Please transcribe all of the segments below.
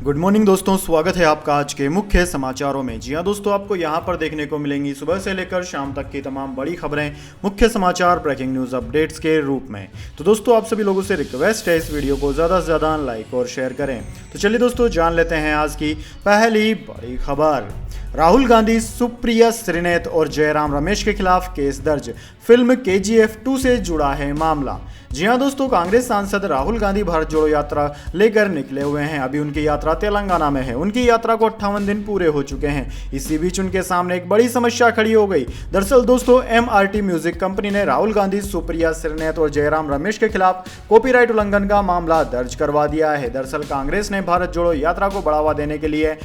Good morning दोस्तों, स्वागत है आपका आज के मुख्य समाचारों में। जी हां दोस्तों, आपको यहां पर देखने को मिलेंगी सुबह से लेकर शाम तक की तमाम बड़ी खबरें, मुख्य समाचार, ब्रेकिंग न्यूज़ अपडेट्स के रूप में। तो दोस्तों, आप सभी लोगों से रिक्वेस्ट है इस वीडियो को ज़्यादा से ज़्यादा लाइक और शेयर करें। तो चलिए दोस्तों, जान लेते हैं आज की पहली बड़ी खबर। राहुल गांधी, सुप्रिया श्रीनेत और जयराम रमेश के खिलाफ केस दर्ज। फिल्म KGF 2 से जुड़ा है मामला। जी हां दोस्तों, कांग्रेस सांसद राहुल गांधी भारत जोड़ो यात्रा लेकर निकले हुए हैं। अभी उनकी यात्रा तेलंगाना में है। उनकी यात्रा को 58 दिन पूरे हो चुके हैं। इसी बीच उनके सामने एक बड़ी समस्या खड़ी हो गई। दरअसल दोस्तों, MRT म्यूजिक कंपनी ने राहुल गांधी, सुप्रिया श्रीनेत और जयराम रमेश के खिलाफ कॉपीराइट उल्लंघन का मामला दर्ज करवा दिया है। दरअसल कांग्रेस ने भारत जोड़ो यात्रा को बढ़ावा देने के लिए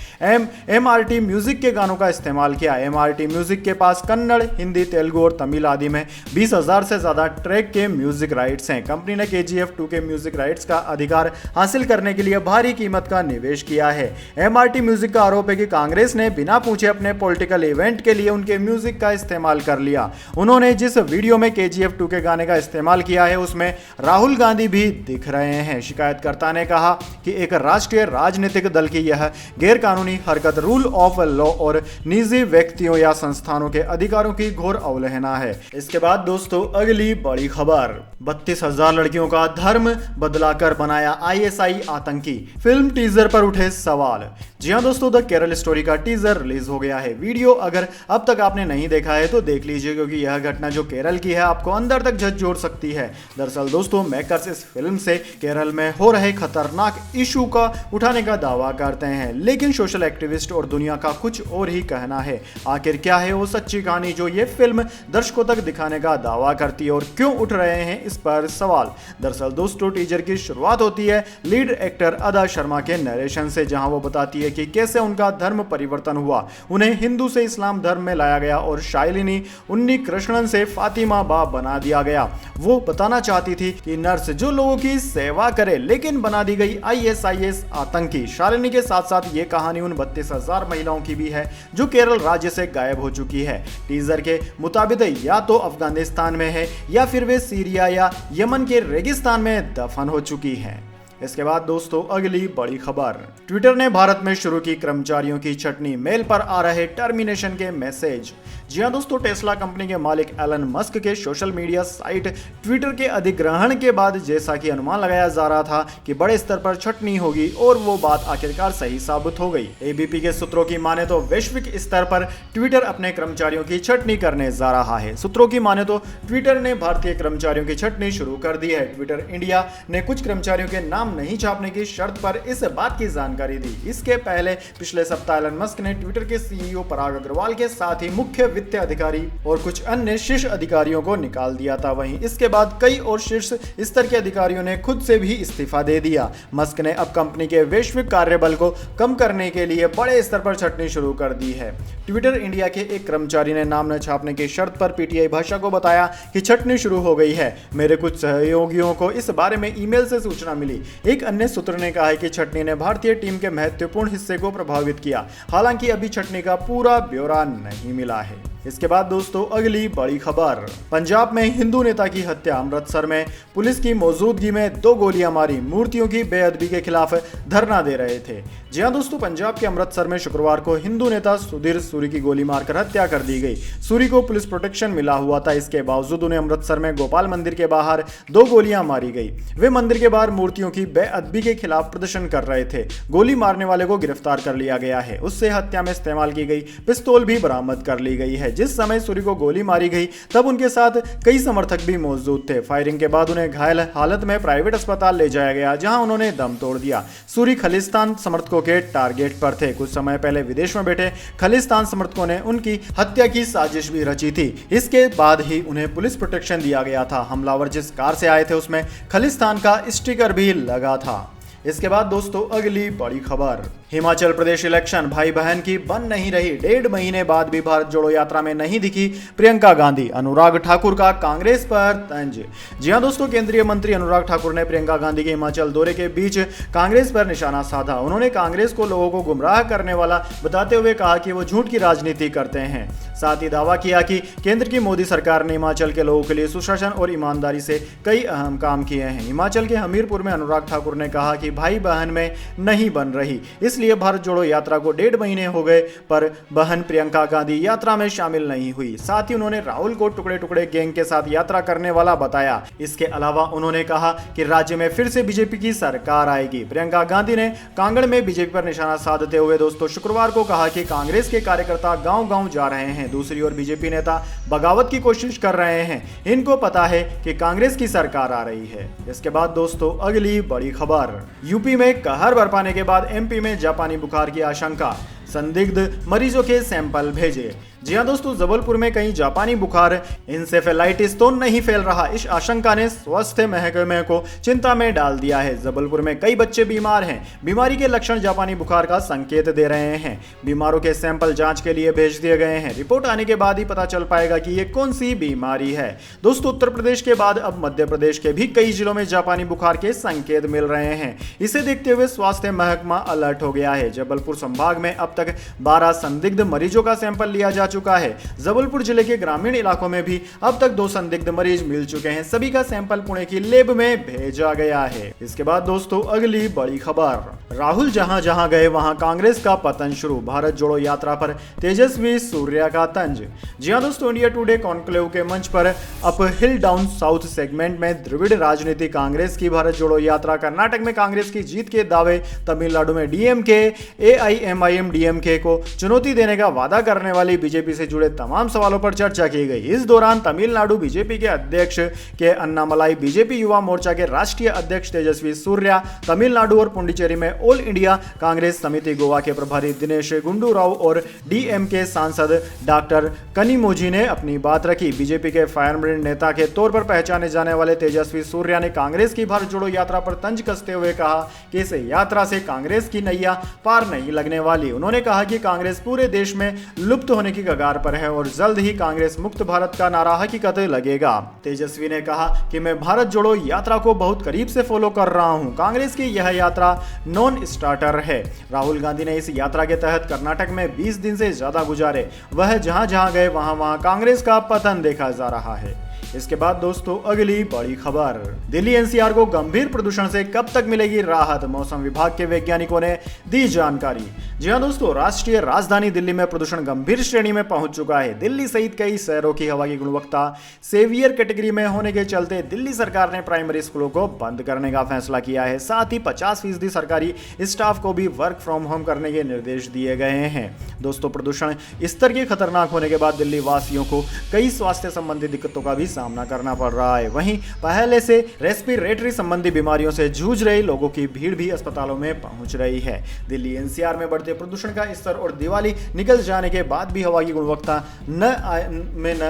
MRT म्यूजिक के गानों का इस्तेमाल किया। MRT म्यूजिक के पास कन्नड़, हिंदी, तेलुगु और तमिल आदि में 20,000 से ज्यादा ट्रैक के म्यूजिक राइट्स हैं। कंपनी ने KGF 2 के म्यूजिक राइट्स का अधिकार हासिल करने के लिए भारी कीमत का निवेश किया है। MRT म्यूजिक का आरोप है कि कांग्रेस ने बिना पूछे अपने पॉलिटिकल इवेंट के लिए उनके म्यूजिक का इस्तेमाल कर लिया। उन्होंने जिस वीडियो में KGF 2 के गाने का इस्तेमाल किया है उसमें राहुल गांधी भी दिख रहे हैं। शिकायतकर्ता ने कहा कि एक राष्ट्रीय राजनीतिक दल की यह गैरकानूनी हरकत रूल ऑफ लॉ और निजी व्यक्तियों या संस्थानों के अधिकारों की घोर अवहेलना है। इसके बाद दोस्तों, अगली बड़ी खबर। 32,000 लड़कियों का धर्म बदलाकर बनाया ISI आतंकी। फिल्म टीजर पर उठे सवाल। जी हां दोस्तों, द केरल स्टोरी का टीजर रिलीज हो गया है। वीडियो अगर अब तक आपने नहीं देखा है तो देख लीजिए, क्योंकि यह घटना जो केरल की है आपको अंदर तक झकझोर सकती है। दरअसल दोस्तों, मेकर्स इस फिल्म से केरल में हो रहे खतरनाक इशू का उठाने का दावा करते हैं, लेकिन सोशल एक्टिविस्ट और दुनिया का कुछ और ही कहना है। आखिर क्या है वो सच्ची कहानी जो ये फिल्म दर्शकों तक दिखाने का दावा करती है और क्यों उठ रहे हैं इस पर सवाल। दरअसल दोस्तों, टीजर की शुरुआत होती है लीड एक्टर अदा शर्मा के नरेशन से, जहां वो बताती है कि कैसे उनका धर्म परिवर्तन हुआ। उन्हें हिंदू से इस्लाम धर्म में लाया गया और शालिनी उन्नी कृष्णन से फातिमा बा बना दिया गया। वो बताना चाहती थी कि नर्स जो लोगों की सेवा करे, लेकिन बना दी गई ISIS आतंकी। शालिनी के साथ साथ ये कहानी उन 32,000 महिलाओं की भी है जो केरल राज्य से गायब हो चुकी है। टीजर के मुताबिक या तो अफगानिस्तान में है या फिर वे सीरिया या यमन के रेगिस्तान में दफन हो चुकी है। इसके बाद दोस्तों, अगली बड़ी खबर। ट्विटर ने भारत में शुरू की कर्मचारियों की छटनी, मेल पर आ रहे टर्मिनेशन के मैसेज। जी हां दोस्तों, टेस्ला कंपनी के मालिक एलन मस्क के सोशल मीडिया साइट ट्विटर के अधिग्रहण के बाद जैसा कि अनुमान लगाया जा रहा था कि बड़े स्तर पर छटनी होगी, और वो बात आखिरकार सही साबित हो गई। ABP के सूत्रों की माने तो वैश्विक स्तर पर ट्विटर अपने कर्मचारियों की छटनी करने जा रहा है। सूत्रों की माने तो ट्विटर ने भारतीय कर्मचारियों की छटनी शुरू कर दी है। ट्विटर इंडिया ने कुछ कर्मचारियों के नाम नहीं छापने की शर्त पर इस बात की जानकारी दी। इसके पहले पिछले सप्ताह एलन मस्क ने ट्विटर के CEO पराग अग्रवाल के साथ ही मुख्य वित्तीय अधिकारी और कुछ अन्य शीर्ष अधिकारियों को निकाल दिया था। वहीं इसके बाद कई और शीर्ष स्तर के अधिकारियों ने खुद से भी इस्तीफा दे दिया। मस्क ने अब कंपनी के वैश्विक कार्यबल को कम करने के लिए बड़े स्तर पर छटनी शुरू कर दी है। ट्विटर इंडिया के एक कर्मचारी ने नाम न छापने की शर्त पर PTI भाषा को बताया कि छटनी शुरू हो गई है। मेरे कुछ सहयोगियों को इस बारे में ईमेल से सूचना मिली। एक अन्य सूत्र ने कहा है कि छटनी ने भारतीय टीम के महत्वपूर्ण हिस्से को प्रभावित किया। हालांकि अभी छटनी का पूरा ब्यौरा नहीं मिला है। इसके बाद दोस्तों, अगली बड़ी खबर। पंजाब में हिंदू नेता की हत्या। अमृतसर में पुलिस की मौजूदगी में 2 गोलियां मारी। मूर्तियों की बेअदबी के खिलाफ धरना दे रहे थे। जी हां दोस्तों, पंजाब के अमृतसर में शुक्रवार को हिंदू नेता सुधीर सूरी की गोली मारकर हत्या कर दी गई। सूरी को पुलिस प्रोटेक्शन मिला हुआ था। इसके बावजूद उन्हें अमृतसर में गोपाल मंदिर के बाहर 2 गोलियां मारी गई। वे मंदिर के बाहर मूर्तियों की बेअदबी के खिलाफ प्रदर्शन कर रहे थे। गोली मारने वाले को गिरफ्तार कर लिया गया है। उससे हत्या में इस्तेमाल की गई पिस्तौल भी बरामद कर ली गई है। जिस समय सूरी को गोली मारी गई तब उनके साथ कई समर्थक भी मौजूद थे। फायरिंग के बाद उन्हें घायल हालत में प्राइवेट अस्पताल ले जाया गया, जहां उन्होंने दम तोड़ दिया। सूरी खालिस्तान समर्थकों के टारगेट पर थे। कुछ समय पहले विदेश में बैठे खालिस्तान समर्थकों ने उनकी हत्या की साजिश भी रची थी। इसके बाद ही उन्हें पुलिस प्रोटेक्शन दिया गया था। हमलावर जिस कार से आए थे उसमें खालिस्तान का स्टिकर भी लगा था। इसके बाद दोस्तों, अगली बड़ी खबर। हिमाचल प्रदेश इलेक्शन, भाई बहन की बन नहीं रही। 1.5 महीने बाद भी भारत जोड़ो यात्रा में नहीं दिखी प्रियंका गांधी। अनुराग ठाकुर का कांग्रेस पर तंज। जी हां दोस्तों, केंद्रीय मंत्री अनुराग ठाकुर ने प्रियंका गांधी के हिमाचल दौरे के बीच कांग्रेस पर निशाना साधा। उन्होंने कांग्रेस को लोगों को गुमराह करने वाला बताते हुए कहा कि वो झूठ की राजनीति करते हैं। साथ ही दावा किया कि केंद्र की मोदी सरकार ने हिमाचल के लोगों के लिए सुशासन और ईमानदारी से कई अहम काम किए हैं। हिमाचल के हमीरपुर में अनुराग ठाकुर ने कहा कि भाई बहन में नहीं बन रही, इसलिए भारत जोड़ो यात्रा को 1.5 महीने हो गए पर बहन प्रियंका गांधी यात्रा में शामिल नहीं हुई। साथ ही उन्होंने राहुल को टुकड़े टुकड़े गैंग के साथ यात्रा करने वाला बताया। इसके अलावा उन्होंने कहा कि राज्य में फिर से बीजेपी की सरकार आएगी। प्रियंका गांधी ने कांगड़ में बीजेपी पर निशाना साधते हुए दोस्तों शुक्रवार को कहा कि कांग्रेस के कार्यकर्ता गांव-गांव जा रहे हैं, दूसरी ओर बीजेपी नेता बगावत की कोशिश कर रहे हैं। इनको पता है कि कांग्रेस की सरकार आ रही है। इसके बाद दोस्तों अगली बड़ी खबर, यूपी में कहर बरपाने के बाद एमपी में जापानी बुखार की आशंका, संदिग्ध मरीजों के सैंपल भेजे। जी हां दोस्तों, जबलपुर में कहीं जापानी बुखार इंसेफेलाइटिस तो नहीं फैल रहा, इस आशंका ने स्वास्थ्य महकमे को चिंता में डाल दिया है। जबलपुर में कई बच्चे बीमार हैं, बीमारी के लक्षण जापानी बुखार का संकेत दे रहे हैं। बीमारों के सैंपल जांच के लिए भेज दिए गए हैं। रिपोर्ट आने के बाद ही पता चल पाएगा कि ये कौन सी बीमारी है। दोस्तों उत्तर प्रदेश के बाद अब मध्य प्रदेश के भी कई जिलों में जापानी बुखार के संकेत मिल रहे हैं। इसे देखते हुए स्वास्थ्य महकमा अलर्ट हो गया है। जबलपुर संभाग में अब तक 12 संदिग्ध मरीजों का सैंपल लिया जा चुका है। जबलपुर जिले के ग्रामीण इलाकों में भी अब तक 2 संदिग्ध मरीज मिल चुके हैं। सभी का सैंपल पुणे की लैब में भेजा गया है। इसके बाद दोस्तों अगली बड़ी खबर, राहुल जहां जहां गए वहां कांग्रेस का पतन शुरू, भारत जोड़ो यात्रा पर तेजस्वी सूर्या का तंज। जी हां दोस्तों, इंडिया टुडे कॉन्क्लेव के मंच पर up hill down south segment में द्रविड़ राजनीति कांग्रेस की भारत जोड़ो यात्रा, कर्नाटक में कांग्रेस की जीत के दावे, तमिलनाडु में डीएमके एआईएमआईएम डीएमके को चुनौती देने का वादा करने वाली बीजेपी से जुड़े तमाम सवालों पर चर्चा की गई। इस दौरान तमिलनाडु बीजेपी के अध्यक्ष के अन्नामलाई, बीजेपी युवा मोर्चा के राष्ट्रीय अध्यक्ष तेजस्वी सूर्या, तमिलनाडु और पुडुचेरी में ऑल इंडिया कांग्रेस समिति गोवा के प्रभारी दिनेश गुंडू राव और डीएमके सांसद डॉक्टर कनिमोझी ने अपनी बात रखी। बीजेपी के फायरब्रिगेड नेता के तौर पर पहचाने जाने वाले तेजस्वी सूर्या ने कांग्रेस की भारत जोड़ो यात्रा पर तंज कसते हुए कहा कि इस यात्रा से कांग्रेस की नैया पार नहीं लगने वाली। उन्होंने कहा कि कांग्रेस पूरे देश में लुप्त होने की कगार पर है और जल्द ही कांग्रेस मुक्त भारत का नारा हकीकत लगेगा। तेजस्वी ने कहा कि मैं भारत जोड़ो यात्रा को बहुत करीब से फॉलो कर रहा हूं। कांग्रेस की यह यात्रा नॉन स्टार्टर है। राहुल गांधी ने इस यात्रा के तहत कर्नाटक में 20 दिन से ज्यादा गुजारे। वह जहां जहां गए वहां वहां कांग्रेस का पतन देखा जा रहा है। इसके बाद दोस्तों अगली बड़ी खबर, दिल्ली एनसीआर को गंभीर प्रदूषण से कब तक मिलेगी राहत, मौसम विभाग के वैज्ञानिकों ने दी जानकारी। जी हां दोस्तों, राष्ट्रीय राजधानी दिल्ली में प्रदूषण गंभीर श्रेणी में पहुंच चुका है। दिल्ली सहित कई शहरों की हवा की गुणवत्ता सेवियर कैटेगरी में होने के चलते दिल्ली सरकार ने प्राइमरी स्कूलों को बंद करने का फैसला किया है। साथ ही 50% सरकारी स्टाफ को भी वर्क फ्रॉम होम करने के निर्देश दिए गए हैं। दोस्तों प्रदूषण स्तर के खतरनाक होने के बाद दिल्ली वासियों को कई स्वास्थ्य संबंधी दिक्कतों का भी सामना करना पड़ रहा है। वहीं पहले से रेस्पिरेटरी संबंधी बीमारियों से जूझ रहे लोगों की भीड़ भी अस्पतालों में पहुंच रही है। दिल्ली एनसीआर में बढ़ते प्रदूषण का स्तर और दिवाली निकल जाने के बाद भी हवा की गुणवत्ता न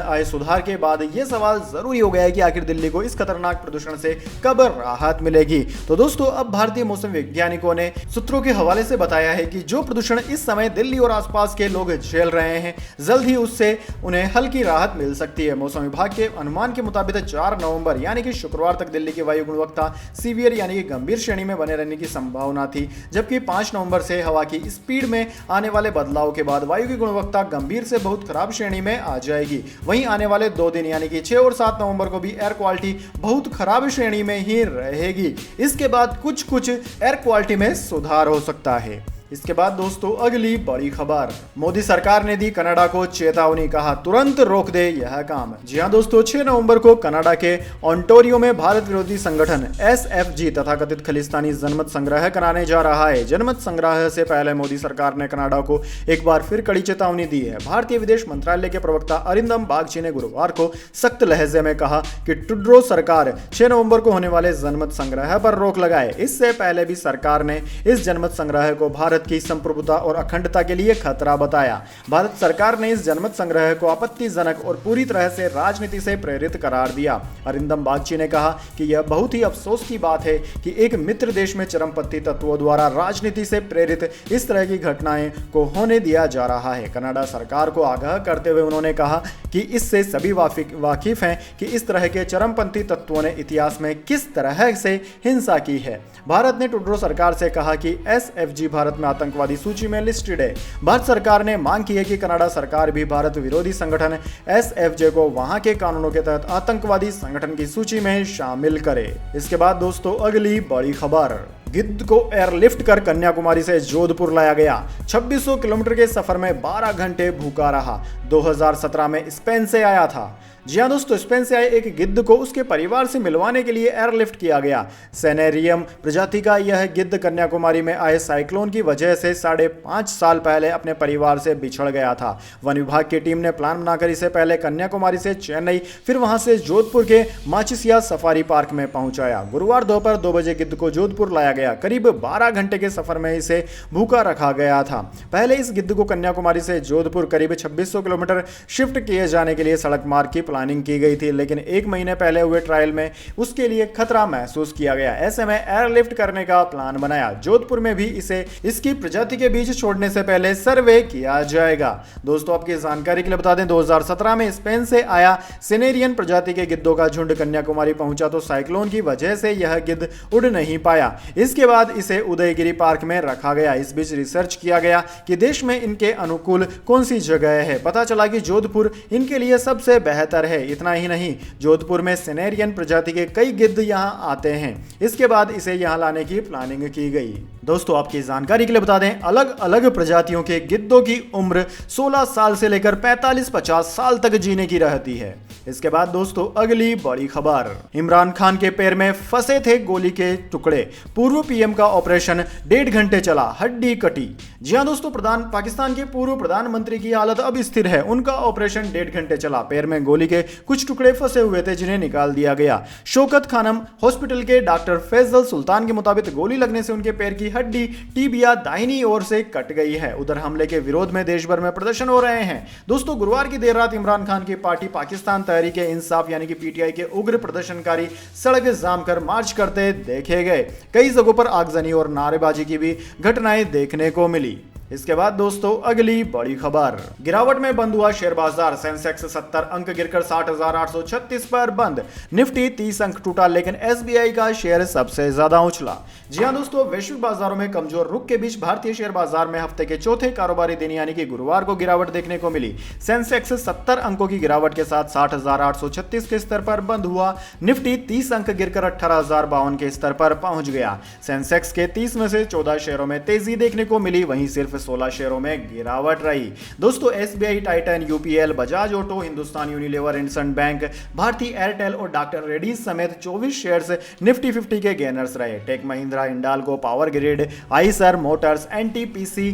आए सुधार के बाद यह सवाल जरूरी हो गया है कि आखिर दिल्ली को इस खतरनाक प्रदूषण से कब राहत मिलेगी। तो दोस्तों अब भारतीय मौसम वैज्ञानिकों ने सूत्रों के हवाले से बताया है कि जो प्रदूषण इस समय दिल्ली और आसपास के लोग झेल रहे हैं, जल्द ही उससे उन्हें हल्की राहत मिल सकती है। मौसम विभाग के अनुमान के मुताबिक 4 नवंबर यानी कि शुक्रवार तक दिल्ली की वायु गुणवत्ता सीवियर यानी कि गंभीर श्रेणी में बने रहने की संभावना थी, जबकि 5 नवंबर से हवा की स्पीड में आने वाले बदलाव के बाद वायु की गुणवत्ता गंभीर से बहुत खराब श्रेणी में आ जाएगी। वहीं आने वाले 2 दिन यानी कि 6 और 7 नवंबर को भी एयर क्वालिटी बहुत खराब श्रेणी में ही रहेगी। इसके बाद कुछ एयर क्वालिटी में सुधार हो सकता है। इसके बाद दोस्तों अगली बड़ी खबर, मोदी सरकार ने दी कनाडा को चेतावनी, कहा तुरंत रोक दे यह काम। जी हां दोस्तों, 6 नवंबर को कनाडा के ओंटारियो में भारत विरोधी संगठन एसएफजी तथा कथित खालिस्तानी जनमत संग्रह कराने जा रहा है। जनमत संग्रह से पहले मोदी सरकार ने कनाडा को एक बार फिर कड़ी चेतावनी दी है। भारतीय विदेश मंत्रालय के प्रवक्ता अरिंदम बागची ने गुरुवार को सख्त लहजे में कहा कि ट्रूडो सरकार 6 नवंबर को होने वाले जनमत संग्रह पर रोक लगाए। इससे पहले भी सरकार ने इस जनमत संग्रह को भारत की संप्रभुता और अखंडता के लिए खतरा बताया। भारत सरकार ने इस जनमत संग्रह को आपत्तिजनक और पूरी तरह से राजनीति से प्रेरित करार दिया। अरिंदम बागची ने कहा कि यह बहुत ही अफसोस की बात है कि एक मित्र देश में चरमपंथी तत्वों द्वारा राजनीति से प्रेरित इस तरह की घटनाएं को होने दिया जा रहा है। कनाडा सरकार को आगाह करते हुए उन्होंने कहा कि इससे सभी वाकिफ हैं कि इस तरह के चरमपंथी तत्वों ने इतिहास में किस तरह से हिंसा की है। भारत ने ट्रूडो सरकार से कहा कि एसएफजी भारत में आतंकवादी सूची में लिस्टेड है। भारत सरकार ने मांग की है कि कनाडा सरकार भी भारत विरोधी संगठन SFJ को वहां के कानूनों के तहत आतंकवादी संगठन की सूची में शामिल करे। इसके बाद दोस्तों अगली बड़ी खबर, गिद्ध को एयरलिफ्ट कर कन्याकुमारी से जोधपुर लाया गया। 2600 किलोमीटर के सफर में 12 घंटे भूखा रहा। 2017 में स्पेन से आया था। जी हाँ दोस्तों, स्पेन से आए एक गिद्ध को उसके परिवार से मिलवाने के लिए एयरलिफ्ट किया गया। सेनेरियम प्रजाति का यह गिद्ध कन्याकुमारी में आए साइक्लोन की वजह से 5.5 साल पहले अपने परिवार से बिछड़ गया था। वन विभाग की टीम ने प्लान बनाकर इसे पहले कन्याकुमारी से चेन्नई, फिर वहां से जोधपुर के माचिसिया सफारी पार्क में पहुंचाया। गुरुवार दोपहर 2 बजे गिद्ध को जोधपुर लाया गया। करीब 12 घंटे के सफर में इसे भूखा रखा गया था। पहले इस गिद्ध को कन्याकुमारी से जोधपुर करीब 2600 किलोमीटर शिफ्ट किए जाने के लिए सड़क मार्ग की प्लानिंग की गई थी, लेकिन 1 महीने पहले हुए ट्रायल में उसके लिए खतरा महसूस किया गया। ऐसे में एयरलिफ्ट करने का प्लान बनाया। जोधपुर में भी इसे इसकी प्रजाति के बीच छोड़ने से पहले सर्वे किया जाएगा। दोस्तों आपकी जानकारी के लिए बता दें, 2017 में स्पेन से आया सेनेरियन प्रजाति के गिद्धों का झुंड कन्याकुमारी पहुंचा तो साइक्लोन की वजह से यह गिद्ध उड़ नहीं पाया। इसके बाद इसे उदयगिरी पार्क में रखा गया। इस बीच रिसर्च किया गया कि देश में इनके अनुकूल कौन सी जगह है। पता चला कि जोधपुर इनके लिए सबसे बेहतर है। इतना ही नहीं, जोधपुर में सेनेरियन प्रजाति के कई गिद्ध यहां आते हैं। इसके बाद इसे यहां लाने की प्लानिंग की गई। दोस्तों आपकी जानकारी के लिए बता दें, अलग अलग प्रजातियों के गिद्धों की उम्र 16 साल से लेकर 45-50 साल तक जीने की रहती है। इसके बाद दोस्तों अगली बड़ी खबर, इमरान खान के पैर में फंसे थे गोली के टुकड़े। पूर्व पीएम का ऑपरेशन 1.5 घंटे चला, हड्डी कटी। जी हां दोस्तों, पाकिस्तान के पूर्व प्रधानमंत्री की हालत अब स्थिर है। उनका ऑपरेशन 1.5 घंटे चला। पैर में गोली के कुछ टुकड़े फंसे हुए थे जिन्हें निकाल दिया गया। शौकत खानम हॉस्पिटल के डॉक्टर फैजल सुल्तान के मुताबिक गोली लगने से उनके पैर की हड्डी टिबिया दाहिनी ओर से कट गई है। उधर हमले के विरोध में देश भर में प्रदर्शन हो रहे हैं। दोस्तों गुरुवार की देर रात इमरान खान की पार्टी पाकिस्तान तहरीक इंसाफ यानी कि PTI के उग्र प्रदर्शनकारी सड़क जाम कर मार्च करते देखे गए। कई जगहों पर आगजनी और नारेबाजी की भी घटनाएं देखने को मिली। इसके बाद दोस्तों अगली बड़ी खबर, गिरावट में बंद हुआ शेयर बाजार। सेंसेक्स 70 अंक गिरकर 60,836 पर बंद। निफ्टी 30 अंक टूटा, लेकिन SBI का शेयर सबसे ज्यादा उछला। जी हां दोस्तों, वैश्विक बाजारों में कमजोर रुख के बीच भारतीय शेयर बाजार में हफ्ते के चौथे कारोबारी दिन यानी कि गुरुवार को गिरावट देखने को मिली। सेंसेक्स 70 अंकों की गिरावट के साथ 60,836 के स्तर पर बंद हुआ। निफ्टी 30 अंक गिरकर 18,052 के स्तर पर पहुंच गया। सेंसेक्स के 30 में से 14 शेयरों में तेजी देखने को मिली, वहीं सिर्फ 16 शेयरों में गिरावट रही। दोस्तों SBI, Titan, UPL, Bajaj auto, Hindustan Unilever, IndusInd bank, Bharti Airtel और डॉक्टर रेड्डीज समेत 24 शेयर्स निफ्टी 50 के गेनर्स रहे। Tech Mahindra, Hindalco, power grid, Eicher motors, NTPC,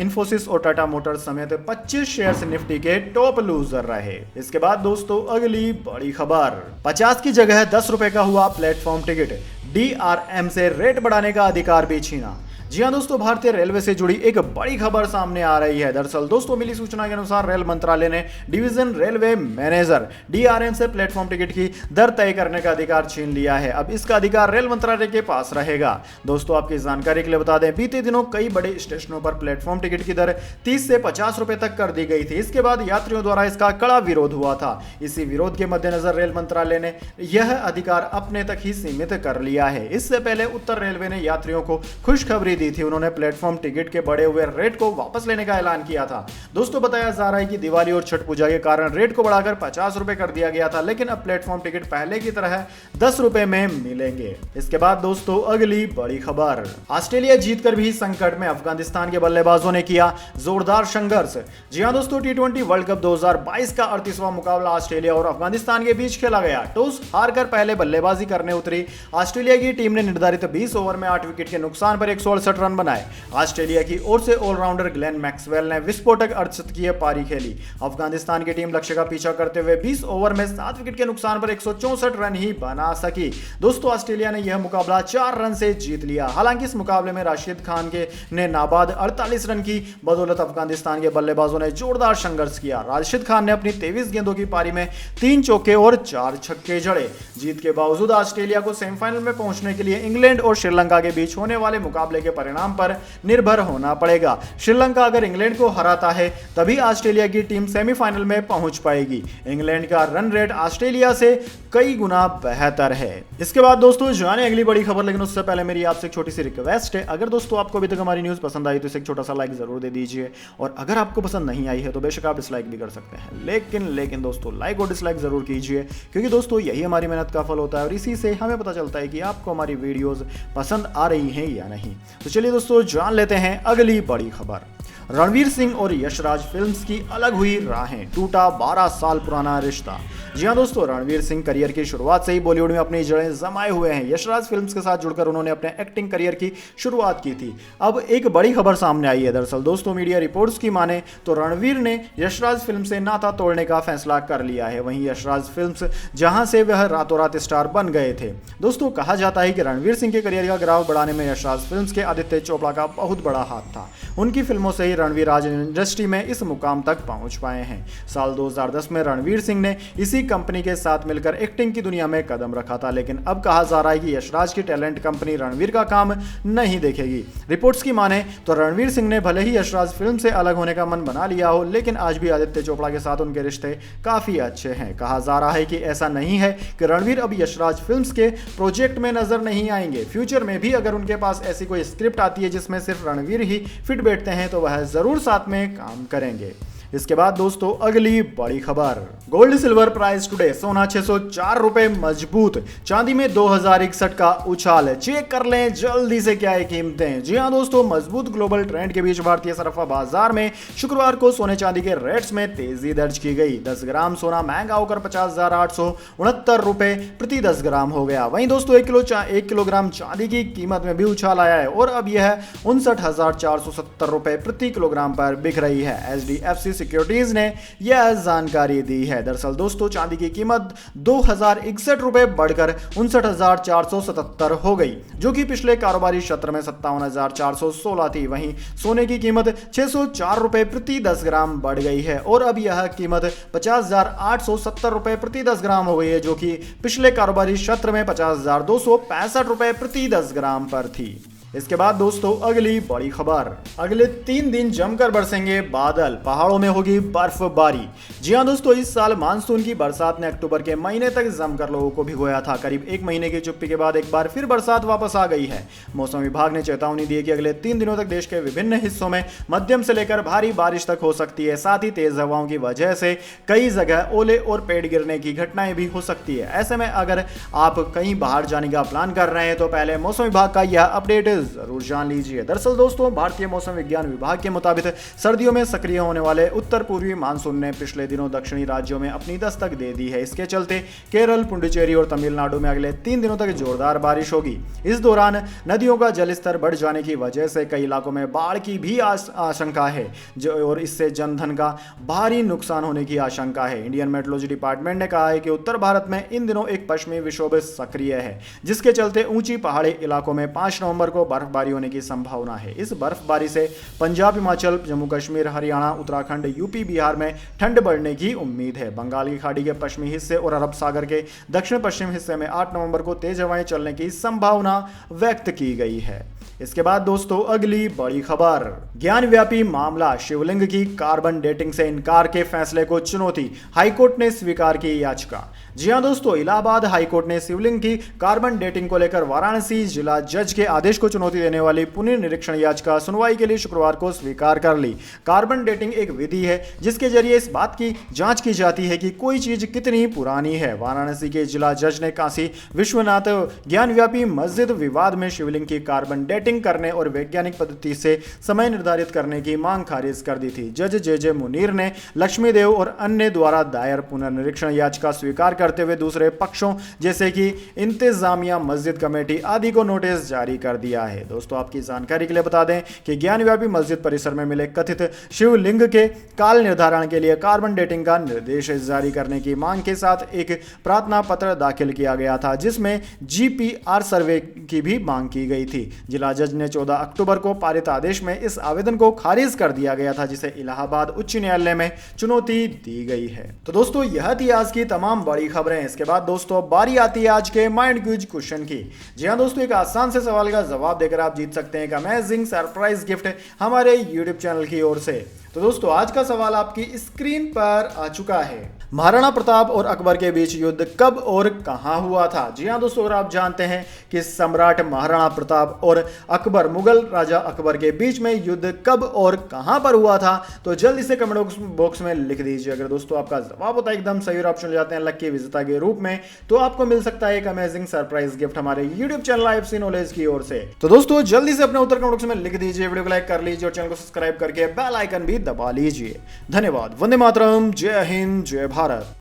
Infosys और टाटा मोटर्स समेत 25 शेयर्स निफ्टी के टॉप लूजर रहे। इसके बाद दोस्तों अगली बड़ी खबर, 50 की जगह 10 रुपए का हुआ प्लेटफॉर्म टिकट। DRM से रेट बढ़ाने का अधिकार भी छीना। जी हाँ दोस्तों, भारतीय रेलवे से जुड़ी एक बड़ी खबर सामने आ रही है। दरअसल दोस्तों मिली सूचना के अनुसार रेल मंत्रालय ने डिवीजन रेलवे मैनेजर DRM से प्लेटफॉर्म टिकट की दर तय करने का अधिकार छीन लिया है। अब इसका अधिकार रेल मंत्रालय के पास रहेगा। दोस्तों आपकी जानकारी के लिए बता दें, बीते दिनों कई बड़े स्टेशनों पर प्लेटफॉर्म टिकट की दर 30 से 50 रुपए तक कर दी गई थी। इसके बाद यात्रियों द्वारा इसका कड़ा विरोध हुआ था। इसी विरोध के मद्देनजर रेल मंत्रालय ने यह अधिकार अपने तक ही सीमित कर लिया है। इससे पहले उत्तर रेलवे ने यात्रियों को खुशखबरी दी थी। उन्होंने प्लेटफॉर्म टिकट के बढ़े हुए रेट को वापस लेने का ऐलान किया था। दोस्तों बताया जा रहा है कि दिवाली और छठ पूजा के कारण रेट को बढ़ाकर 50 रुपए कर दिया गया था, लेकिन अब प्लेटफॉर्म टिकट पहले की तरह 10 रुपए में मिलेंगे। इसके बाद दोस्तों अगली बड़ी खबर, ऑस्ट्रेलिया जीतकर भी संकट में, अफगानिस्तान के बल्लेबाजों ने किया जोरदार संघर्ष। जी हां दोस्तों, T20 वर्ल्ड कप 2022 का 38वां मुकाबला ऑस्ट्रेलिया और अफगानिस्तान के बीच खेला गया। टॉस हारकर पहले बल्लेबाजी करने उतरी ऑस्ट्रेलिया की टीम ने निर्धारित 20 ओवर में 8 विकेट के नुकसान पर 168 रन बनाए। ऑस्ट्रेलिया की ओर से ऑलराउंडर ग्लेन मैक्सवेल ने विस्फोटक अर्धशतकीय पारी खेली। अफगानिस्तान की टीम लक्ष्य का पीछा करते हुए 20 ओवर में 7 विकेट के नुकसान पर 164 रन ही बना सकी। दोस्तों ऑस्ट्रेलिया ने यह मुकाबला 4 रन से जीत लिया। हालांकि इस मुकाबले में राशिद खान ने नाबाद 48 रन की बदौलत अफगानिस्तान के बल्लेबाजों ने जोरदार संघर्ष किया। राशिद खान ने अपनी 23 गेंदों की पारी में 3 चौके और 4 छक्के जड़े। जीत के बावजूद ऑस्ट्रेलिया को सेमीफाइनल में पहुंचने के लिए इंग्लैंड और श्रीलंका के बीच होने वाले मुकाबले के परिणाम पर निर्भर होना पड़ेगा। श्रीलंका अगर इंग्लैंड को हराता है तभी ऑस्ट्रेलिया की टीम सेमीफाइनल में पहुंच पाएगी। इंग्लैंड का रन रेट ऑस्ट्रेलिया से कई गुना बेहतर है। इसके बाद दोस्तों जाने अगली बड़ी खबर, लेकिन उससे पहले मेरी आपसे एक छोटी सी रिक्वेस्ट है, अगर दोस्तों आपको अभी तक हमारी न्यूज़ पसंद आई तो इसे एक छोटा सा लाइक जरूर दे दीजिए, और अगर आपको पसंद नहीं आई है तो बेशक आप डिसलाइक भी कर सकते हैं, लेकिन दोस्तों लाइक और डिसलाइक जरूर कीजिए, क्योंकि दोस्तों यही हमारी मेहनत का फल होता है और इसी से हमें पता चलता है कि आपको हमारी वीडियोस पसंद आ रही हैं या नहीं। तो चलिए दोस्तों जान लेते हैं अगली बड़ी खबर। रणवीर सिंह और यशराज फिल्म्स की अलग हुई राहें, टूटा 12 साल पुराना रिश्ता। जी हां दोस्तों, रणवीर सिंह करियर की शुरुआत से ही बॉलीवुड में अपनी जड़ें जमाए हुए हैं। यशराज फिल्म्स के साथ जुड़कर उन्होंने अपने एक्टिंग करियर की शुरुआत की थी। अब एक बड़ी खबर सामने आई है। दरअसल दोस्तों मीडिया रिपोर्ट्स की माने तो रणवीर ने यशराज फिल्म से नाता तोड़ने का फैसला कर लिया है। वहीं यशराज फिल्म्स जहां से वह रातों रात स्टार बन गए थे। दोस्तों कहा जाता है कि रणवीर सिंह के करियर का ग्राफ बढ़ाने में यशराज फिल्म्स के आदित्य चोपड़ा का बहुत बड़ा हाथ था। उनकी फिल्मों से ही रणवीर आज इंडस्ट्री में इस मुकाम तक पहुंच पाए हैं। साल 2010 में रणवीर सिंह ने इसी कंपनी के साथ मिलकर एक्टिंग की दुनिया में कदम रखा था, लेकिन अब कहा जा रहा है कि यशराज की टैलेंट कंपनी रणवीर का काम नहीं देखेगी। रिपोर्ट्स की माने तो रणवीर सिंह ने भले ही यशराज फिल्म से अलग होने का मन बना लिया हो, लेकिन आज भी आदित्य चोपड़ा के साथ उनके रिश्ते काफी अच्छे हैं। कहा जा रहा है कि ऐसा नहीं है कि रणवीर अब यशराज फिल्म्स के प्रोजेक्ट में नजर नहीं आएंगे। फ्यूचर में भी अगर उनके पास ऐसी कोई स्क्रिप्ट आती है जिसमें सिर्फ रणवीर ही फिट बैठते हैं तो वह जरूर साथ में काम करेंगे। इसके बाद दोस्तों अगली बड़ी खबर, गोल्ड सिल्वर प्राइस टुडे, सोना 604 रुपए मजबूत, चांदी में 2061 का उछाल। चेक कर लें जल्दी से क्या है कीमतें। जी हां दोस्तों, मजबूत ग्लोबल ट्रेंड के बीच भारतीय सराफा बाजार में शुक्रवार को सोने चांदी के रेट्स में तेजी दर्ज की गई। 10 ग्राम सोना महंगा होकर 50,869 रुपए प्रति 10 ग्राम हो गया। वहीं दोस्तों 1 किलोग्राम चांदी की कीमत में भी उछाल आया है और अब यह 59,470 रुपए प्रति किलोग्राम पर बिक रही है। HDFC सिक्योरिटीज ने यह जानकारी दी है। दरअसल दोस्तों चांदी की कीमत 2061 रुपए बढ़कर 59,477 हो गई, जो कि पिछले कारोबारी सत्र में 57,416 थी। वहीं सोने की कीमत 604 रुपए प्रति 10 ग्राम बढ़ गई है और अब यह कीमत 50,870 रुपए प्रति 10 ग्राम हो गई है, जो कि पिछले कारोबारी सत्र में 50,265 रुपए प्रति 10 ग्राम पर थी। इसके बाद दोस्तों अगली बड़ी खबर, अगले 3 दिन जमकर बरसेंगे बादल, पहाड़ों में होगी बर्फबारी। जी हां दोस्तों, इस साल मानसून की बरसात ने अक्टूबर के महीने तक जमकर लोगों को भिगोया था। करीब 1 महीने की चुप्पी के बाद एक बार फिर बरसात वापस आ गई है। मौसम विभाग ने चेतावनी दी है कि अगले 3 दिनों तक देश के विभिन्न हिस्सों में मध्यम से लेकर भारी बारिश तक हो सकती है। साथ ही तेज हवाओं की वजह से कई जगह ओले और पेड़ गिरने की घटनाएं भी हो सकती है। ऐसे में अगर आप कहीं बाहर जाने का प्लान कर रहे हैं तो पहले मौसम विभाग का यह अपडेट जरूर जान लीजिए। दरअसल दोस्तों भारतीय मौसम विज्ञान विभाग के मुताबिक सर्दियों में सक्रिय होने वाले उत्तर पूर्वी मानसून ने पिछले दिनों दक्षिणी राज्यों में अपनी दस्तक दे दी है। इसके चलते केरल, पुडुचेरी और तमिलनाडु में अगले 3 दिनों तक जोरदार बारिश होगी। इस दौरान नदियों का जलस्तर बढ़ जाने की वजह से कई इलाकों में बाढ़ की भी आशंका है और इससे जनधन का भारी नुकसान होने की आशंका है। इंडियन मेट्रोलॉजी डिपार्टमेंट ने कहा है कि उत्तर भारत में इन दिनों एक पश्चिमी विक्षोभ सक्रिय है, जिसके चलते ऊंची पहाड़ी इलाकों में 5 नवंबर को बर्फबारी होने की संभावना है। इस बर्फबारी से पंजाब, हिमाचल, जम्मू कश्मीर, हरियाणा, उत्तराखंड, यूपी, बिहार में ठंड बढ़ने की उम्मीद है। बंगाल की खाड़ी के पश्चिमी हिस्से और अरब सागर के दक्षिण पश्चिम हिस्से में 8 नवंबर को तेज हवाएं चलने की संभावना व्यक्त की गई है। इसके बाद दोस्तों अगली बड़ी खबर, ज्ञानव्यापी मामला, शिवलिंग की कार्बन डेटिंग से इनकार के फैसले को चुनौती, हाईकोर्ट ने स्वीकार की याचिका। जी हां दोस्तों, इलाहाबाद हाईकोर्ट ने शिवलिंग की कार्बन डेटिंग को लेकर वाराणसी जिला जज के आदेश को चुनौती देने वाली पुनर्निरीक्षण याचिका सुनवाई के लिए शुक्रवार को स्वीकार कर ली। कार्बन डेटिंग एक विधि है जिसके जरिए इस बात की जांच की जाती है कि कोई चीज कितनी पुरानी है। वाराणसी के जिला जज ने काशी विश्वनाथ ज्ञानव्यापी मस्जिद विवाद में शिवलिंग की कार्बन डेटिंग करने और वैज्ञानिक पद्धति से समय निर्धारित करने की मांग खारिज कर दी थी। जज जे मुनीर ने लक्ष्मी देव और अन्य द्वारा दायर पुनर्निरीक्षण याचिका स्वीकार करते हुए दूसरे पक्षों जैसे कि इंतजामिया, मस्जिद कमेटी आदि को नोटिस जारी कर दिया है। दोस्तों आपकी जानकारी के लिए बता दें कि ज्ञानव्यापी मस्जिद परिसर में मिले कथित शिवलिंग के काल निर्धारण के लिए कार्बन डेटिंग का निर्देश जारी करने की मांग के साथ एक प्रार्थना पत्र दाखिल किया गया था, जिसमें GPR सर्वे की भी मांग की गई थी। जिला जज ने 14 अक्टूबर को पारित आदेश में इस आवेदन को खारिज कर दिया गया था, जिसे इलाहाबाद उच्च न्यायालय में चुनौती दी गई है। तो दोस्तों यह थी आज की तमाम बड़ी खबरें। इसके बाद दोस्तों बारी आती है आज के माइंड क्विज क्वेश्चन की। जी हाँ दोस्तों, एक आसान से सवाल का जवाब देकर आप जीत सकते हैं एक अमेजिंग सरप्राइज गिफ्ट हमारे यूट्यूब चैनल की ओर से। तो दोस्तों आज का सवाल आपकी स्क्रीन पर आ चुका है। महाराणा प्रताप और अकबर के बीच युद्ध कब और कहां हुआ था? जी हां दोस्तों, अगर आप जानते हैं कि सम्राट महाराणा प्रताप और अकबर, मुगल राजा अकबर के बीच में युद्ध कब और कहां पर हुआ था, तो जल्दी से कमेंट बॉक्स में लिख दीजिए। अगर दोस्तों आपका जवाब होता है एकदम सही और आप चुन जाते हैं लकी विजेता के रूप में, तो आपको मिल सकता है एक अमेजिंग सरप्राइज गिफ्ट हमारे यूट्यूब चैनल IFC नॉलेज की ओर से। तो दोस्तों जल्दी से अपने उत्तर कमेंट बॉक्स में लिख दीजिए, वीडियो को लाइक कर लीजिए और चैनल को सब्सक्राइब करके बेल आइकन भी दबा लीजिए। धन्यवाद। वंदे मातरम। जय हिंद, जय भारत।